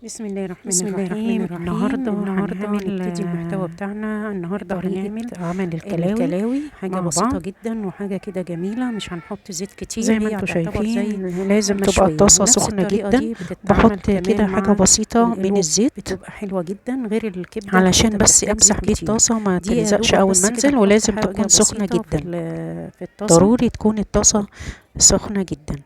بسم الله الرحمن الرحيم. النهارده هنبتدي المحتوى هنعمل بتاعنا. النهارده هنعمل طريقة عمل الكلاوي، حاجة مع بسيطة بعض. جدا وحاجة كده جميلة، مش هنحط زيت كتير، زي ما هي انتوا هتعتبر زي شايفين لازم تبقى مشوية. الطاسة ونفس سخنة الطريقة جدا. دي بتتعمل بحط كمان كده حاجة مع بسيطة من القلوب، الزيت بتبقى حلوة جدا. غير الكبدة، علشان الكبدة بس بتحتاج امسح زيت بيه كتير. الطاسة ما دي يا تلزقش دوبك اول بس ما كده انزل، نحط ولازم حاجة تكون سخنة بسيطة جدا. في الطاسة. ضروري تكون الطاسة سخنة جدا.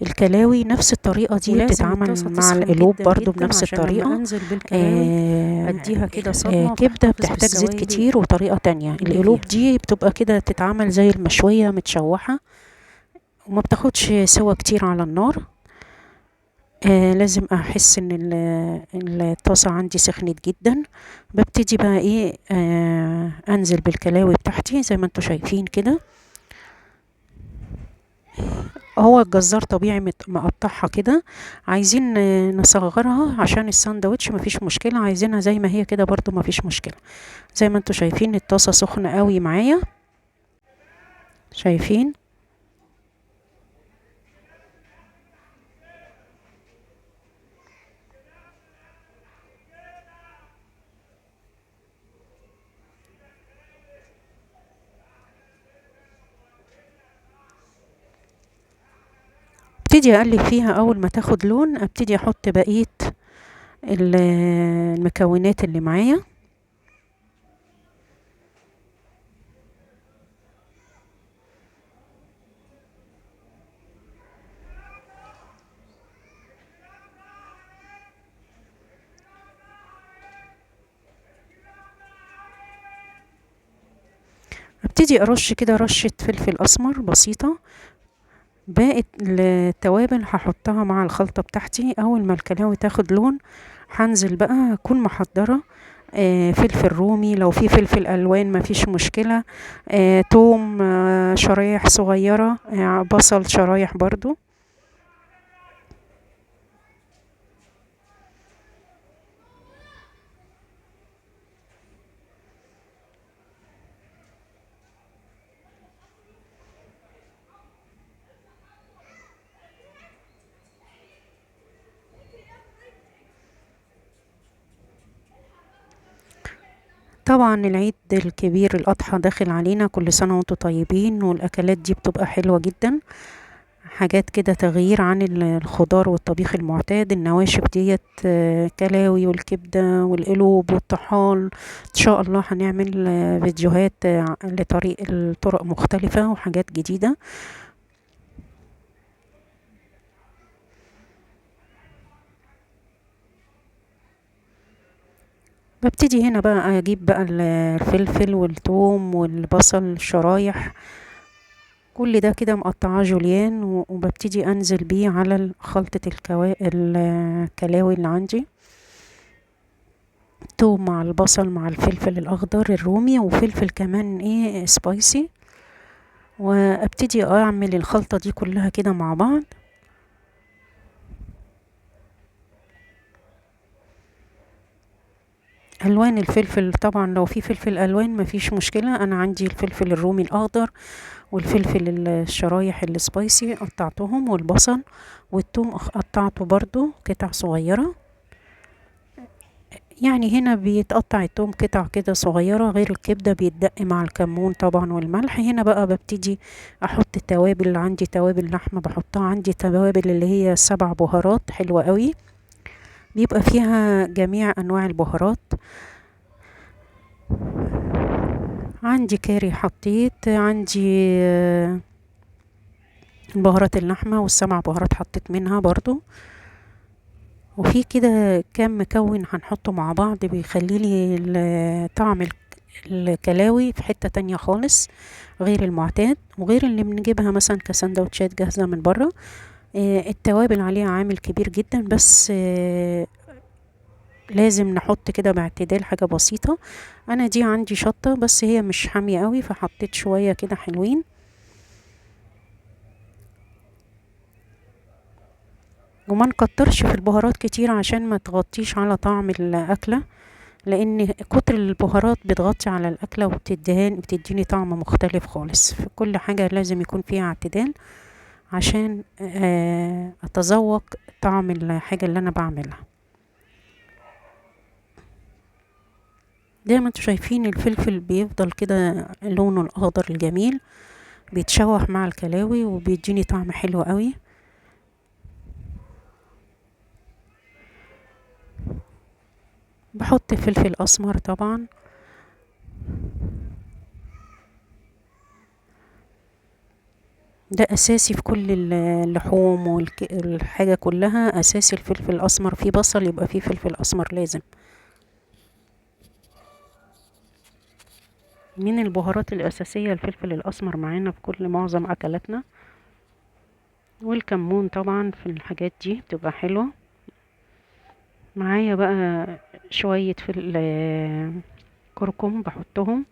الكلاوي نفس الطريقة دي ولازم الطاسة بتتعمل مع تسخن القلوب جدا برضو جدا بنفس عشان لما الطريقة. انزل بالكلاوي اديها كده صدمة كبدة وتحتفظ بتحتاج زيت بالسوائل كتير وطريقة تانية. اللي فيها. القلوب دي بتبقى كده تتعمل زي المشوية متشوحة، وما بتاخدش سوا كتير على النار. لازم احس ان الطاسة عندي سخنت جدا. ببتدي بقى ايه انزل بالكلاوي بتاعتي زي ما انتوا شايفين كده. هو الجزار طبيعي مقطعها كده. عايزين نصغرها عشان الساندوتش مفيش مشكلة، عايزينها زي ما هي كده برضو مفيش مشكلة. زي ما انتوا شايفين الطاسة سخنة قوي معايا، شايفين. ابتدي اقلب فيها، اول ما تاخد لون ابتدي احط بقية المكونات اللي معايا. ابتدي ارش كده رشة فلفل اسمر بسيطة. باقي التوابل هحطها مع الخلطة بتاعتي. اول ما الكلاوي تاخد لون هنزل بقى اكون محضرة فلفل رومي، لو في فلفل الوان مفيش مشكلة. توم شرايح صغيرة، بصل شرايح برضو. طبعا العيد الكبير الأضحى داخل علينا، كل سنة وانتم طيبين. والأكلات دي بتبقى حلوة جدا، حاجات كده تغيير عن الخضار والطبيخ المعتاد. النواشف ديت كلاوي والكبدة والقلوب والطحال. ان شاء الله هنعمل فيديوهات الطرق مختلفة وحاجات جديدة. ببتدي هنا بقى اجيب بقى الفلفل والثوم والبصل شرايح، كل ده كده مقطعاه جوليان، وببتدي انزل بيه على خلطة الكلاوي اللي عندي. توم مع البصل مع الفلفل الاخضر الرومي، وفلفل كمان ايه سبايسي. وابتدي اعمل الخلطة دي كلها كده مع بعض. الوان الفلفل طبعا لو في فلفل الوان مفيش مشكلة. انا عندي الفلفل الرومي الاخضر والفلفل الشرايح السبايسي قطعتهم، والبصل والثوم قطعته برضو قطع صغيرة. يعني هنا بيتقطع الثوم قطع كده صغيرة، غير الكبدة بيتدق مع الكمون طبعا والملح. هنا بقى ببتدي احط التوابل اللي عندي. توابل لحمة بحطها، عندي توابل اللي هي 7 بهارات حلوة قوي، بيبقى فيها جميع انواع البهارات. عندي كاري حطيت، عندي بهارات اللحمة والسبع بهارات حطيت منها برضو. وفي كده كام مكون هنحطه مع بعض بيخلي لي طعم الكلاوي في حتة تانية خالص، غير المعتاد وغير اللي بنجيبها مثلا كسندوتشات جاهزة من بره. التوابل عليها عامل كبير جدا، بس لازم نحط كده باعتدال حاجة بسيطة. انا دي عندي شطة بس هي مش حامية قوي، فحطيت شوية كده حلوين. وما نكترش في البهارات كتير عشان ما تغطيش على طعم الأكلة، لأن كتر البهارات بتغطي على الأكلة بتديني طعم مختلف خالص. في كل حاجة لازم يكون فيها اعتدال عشان أتذوق طعم الحاجة اللي أنا بعملها. زي ما انتوا شايفين الفلفل بيفضل كده لونه الاخضر الجميل، بيتشوح مع الكلاوي وبيديني طعم حلو قوي. بحط فلفل اسمر طبعا، ده اساسي في كل اللحوم والحاجة كلها اساسي الفلفل الاسمر، في بصل يبقى فيه فلفل اسمر لازم. من البهارات الاساسية الفلفل الاسمر معانا في كل معظم اكلاتنا، والكمون طبعا في الحاجات دي بتبقى حلوة معايا. بقى شوية في كركم بحطهم.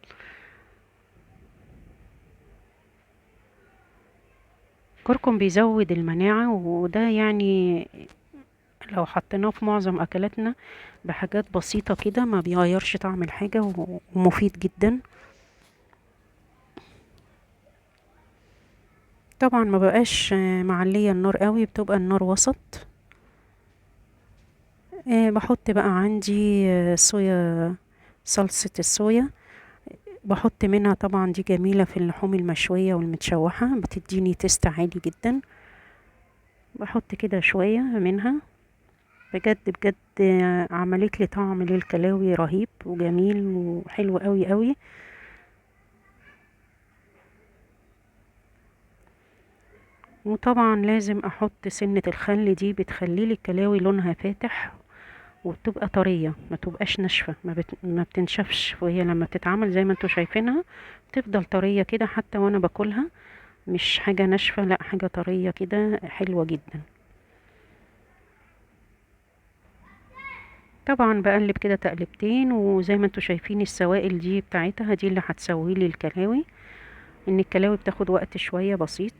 كركم بيزود المناعة، وده يعني لو حطيناه في معظم اكلاتنا بحاجات بسيطة كده ما بيغيرش طعم الحاجة ومفيد جدا. طبعا ما بقاش معلية النار قوي، بتبقى النار وسط. بحط بقى عندي صويا، صلصة الصويا بحط منها طبعا، دي جميلة في اللحوم المشوية والمتشوحة، بتديني تيست عالي جدا. بحط كده شوية منها، بجد بجد عملت لي طعم للكلاوي رهيب وجميل وحلو قوي قوي. وطبعا لازم احط سنة الخل، دي بتخلي لي الكلاوي لونها فاتح وبتبقى طرية، ما تبقاش ناشفة، ما بتنشفش، وهي لما بتتعمل زي ما انتوا شايفينها بتفضل طرية كده حتى وانا باكلها، مش حاجة ناشفة، لا حاجة طرية كده حلوة جدا. طبعا بقلب كده تقلبتين، وزي ما انتوا شايفين السوائل دي بتاعتها دي اللي هتسوي لي الكلاوي، ان الكلاوي بتاخد وقت شوية بسيط.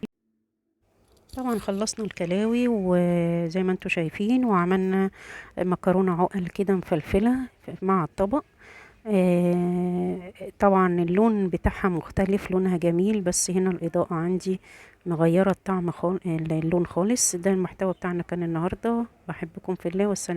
طبعا خلصنا الكلاوي وزي ما انتوا شايفين، وعملنا مكرونة عقل كده مفلفلة مع الطبق. طبعا اللون بتاعها مختلف، لونها جميل، بس هنا الإضاءة عندي مغيرة الطعم اللون خالص. ده المحتوى بتاعنا كان النهاردة، بحبكم في الله والسلام.